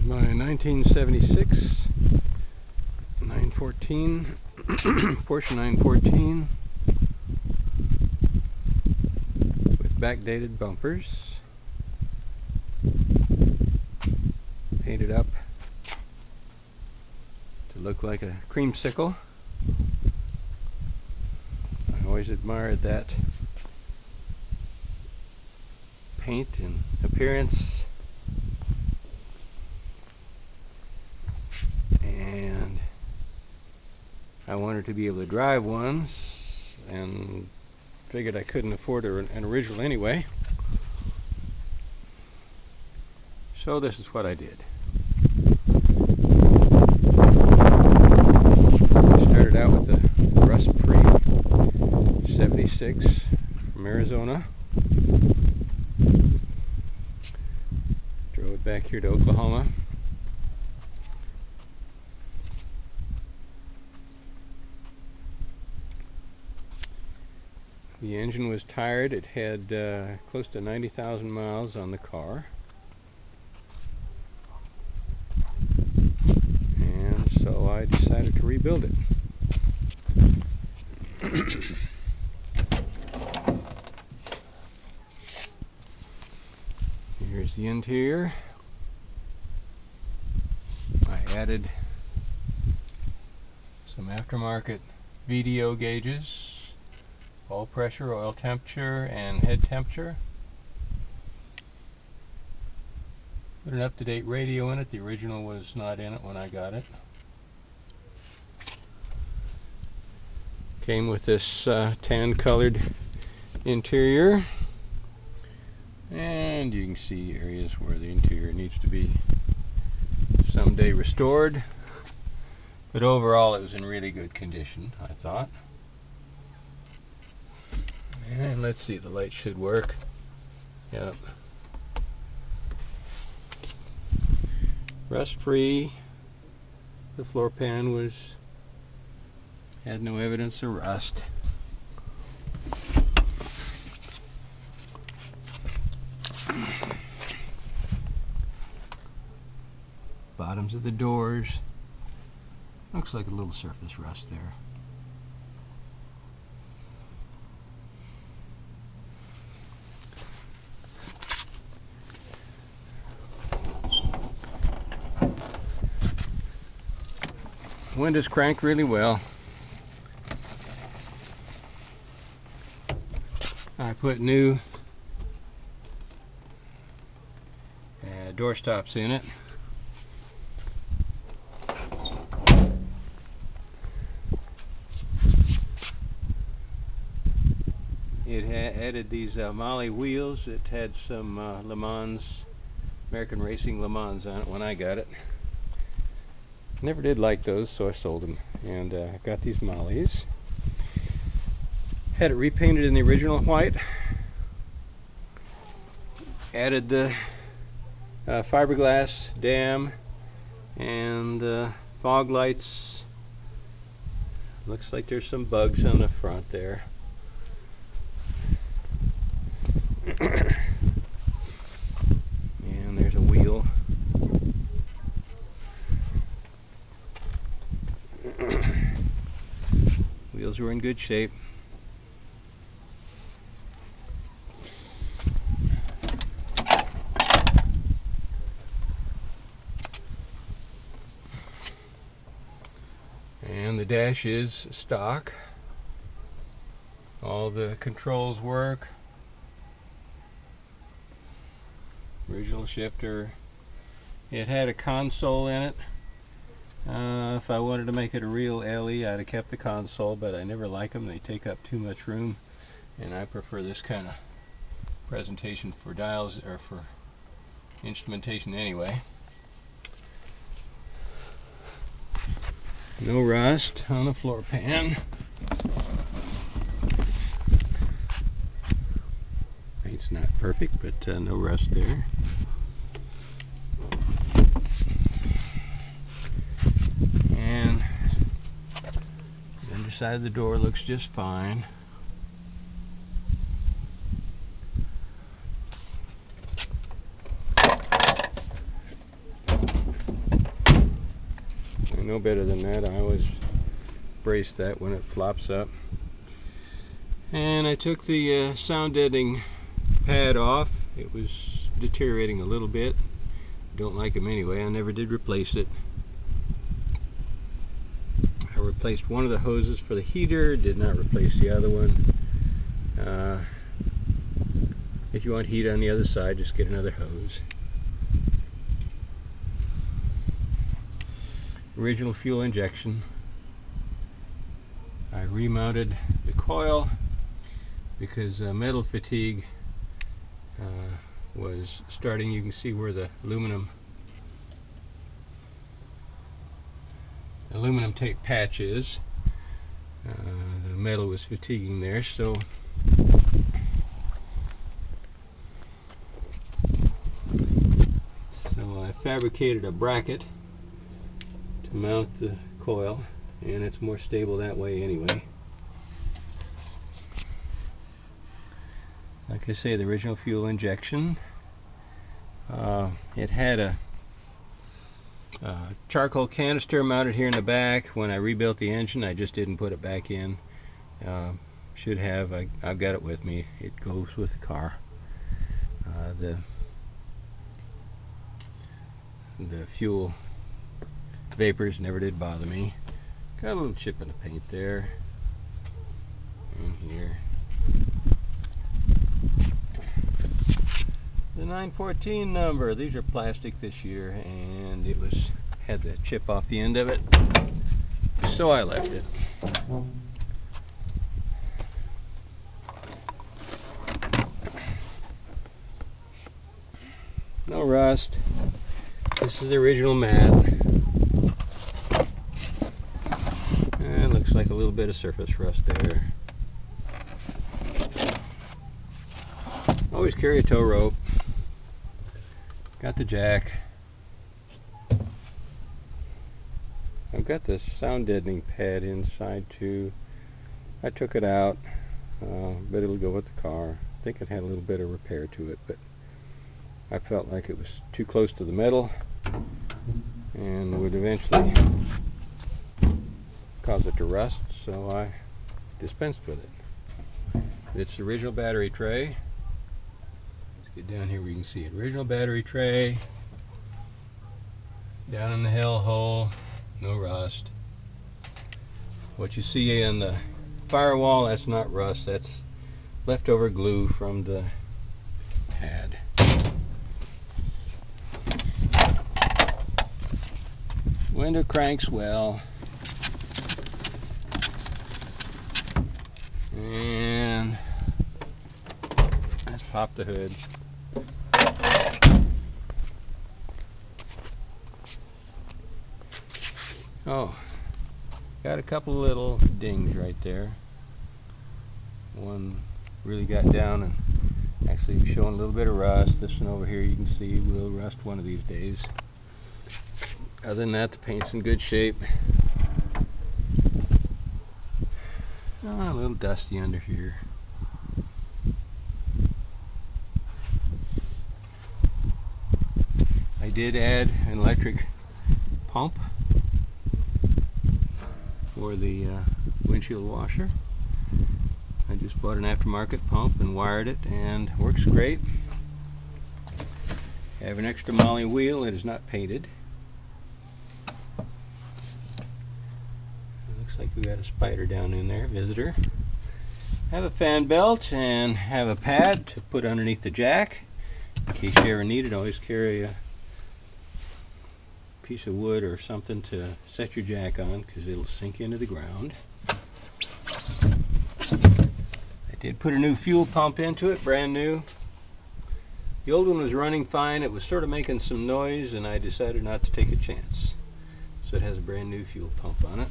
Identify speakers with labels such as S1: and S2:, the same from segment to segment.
S1: My 1976 914 Porsche 914 with backdated bumpers, painted up to look like a creamsicle. I always admired that paint and appearance, and I wanted to be able to drive one, and figured I couldn't afford an original anyway, so this is what I did. I started out with the rust-free 76 from Arizona, drove it back here to Oklahoma. The engine was tired. It had close to 90,000 miles on the car, and so I decided to rebuild it. Here's the interior. I added some aftermarket VDO gauges, oil pressure, oil temperature, and head temperature. Put an up-to-date radio in it. The original was not in it when I got it. Came with this tan-colored interior, and you can see areas where the interior needs to be someday restored. But overall, it was in really good condition, I thought. And let's see, the light should work. Yep. Rust-free. The floor pan had no evidence of rust. Bottoms of the doors. Looks like a little surface rust there. Windows crank really well. I put new door stops in it. It added these Mahle wheels. It had some Le Mans, American Racing Le Mans on it when I got it. Never did like those, so I sold them, and I got these Mahles. Had it repainted in the original white. Added the fiberglass dam and fog lights. Looks like there's some bugs on the front there. And there's a wheel. Wheels were in good shape. And the dash is stock. All the controls work. Original shifter. It had a console in it. If I wanted to make it a real LE, I'd have kept the console, but I never like them. They take up too much room, and I prefer this kind of presentation for dials, or for instrumentation anyway. No rust on the floor pan. Paint's not perfect, but no rust there. And the underside of the door looks just fine. no better than that. I always brace that when it flops up. And I took the sound deadening pad off. It was deteriorating a little bit. Don't like them anyway. I never did replace it. I replaced one of the hoses for the heater, did not replace the other one. If you want heat on the other side, just get another hose. Original fuel injection. I remounted the coil because metal fatigue was starting. You can see where the aluminum tape patch is. The metal was fatiguing there, so I fabricated a bracket to mount the coil, and it's more stable that way anyway. Like I say, the original fuel injection. It had a charcoal canister mounted here in the back. When I rebuilt the engine, I just didn't put it back in. Should have. I've got it with me. It goes with the car. The fuel vapors never did bother me. Got a little chip in the paint there, and here. The 914 number. These are plastic this year, and it had that chip off the end of it, so I left it. No rust. This is the original mat. And looks like a little bit of surface rust there. Always carry a tow rope. Got the jack. I've got the sound deadening pad inside too. I took it out, but it'll go with the car. I think it had a little bit of repair to it, but I felt like it was too close to the metal and would eventually cause it to rust, so I dispensed with it. It's the original battery tray. Let's get down here where you can see it. Original battery tray, down in the hell hole, no rust. What you see in the firewall, that's not rust, that's leftover glue from the pad. Window cranks well, and let's pop the hood. Oh, got a couple little dings right there. One really got down and actually showing a little bit of rust. This one over here you can see will rust one of these days. Other than that, the paint's in good shape. A little dusty under here. I did add an electric pump for the windshield washer. I just bought an aftermarket pump and wired it, and works great. I have an extra Mahle wheel. It is not painted. Looks like we got a spider down in there, visitor. Have a fan belt and have a pad to put underneath the jack in case you ever need it. Always carry a piece of wood or something to set your jack on, because it'll sink into the ground. I did put a new fuel pump into it, brand new. The old one was running fine. It was sort of making some noise, and I decided not to take a chance. So it has a brand new fuel pump on it.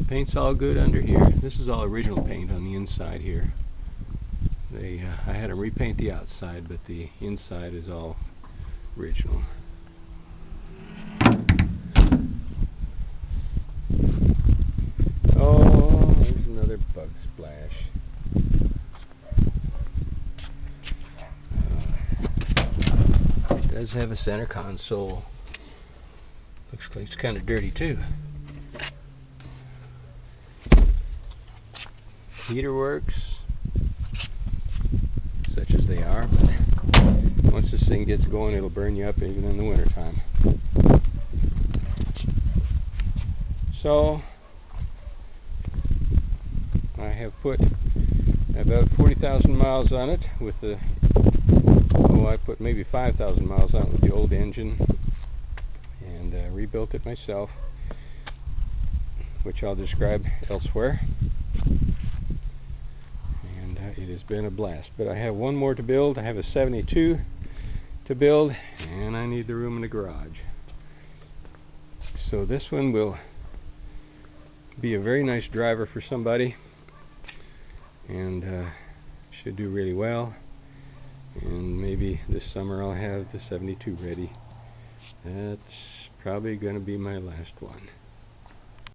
S1: Paint's all good under here. This is all original paint on the inside here. I had to repaint the outside, but the inside is all original. Oh, there's another bug splash. does have a center console. Looks like it's kind of dirty too. Heater works, such as they are, but once this thing gets going, it'll burn you up even in the wintertime. So I have put about 40,000 miles on it with the, I put maybe 5,000 miles on it with the old engine, and rebuilt it myself, which I'll describe elsewhere. And it has been a blast. But I have one more to build. I have a 72 to build, and I need the room in the garage. So this one will be a very nice driver for somebody, and should do really well. And maybe this summer I'll have the 72 ready. That's probably going to be my last one.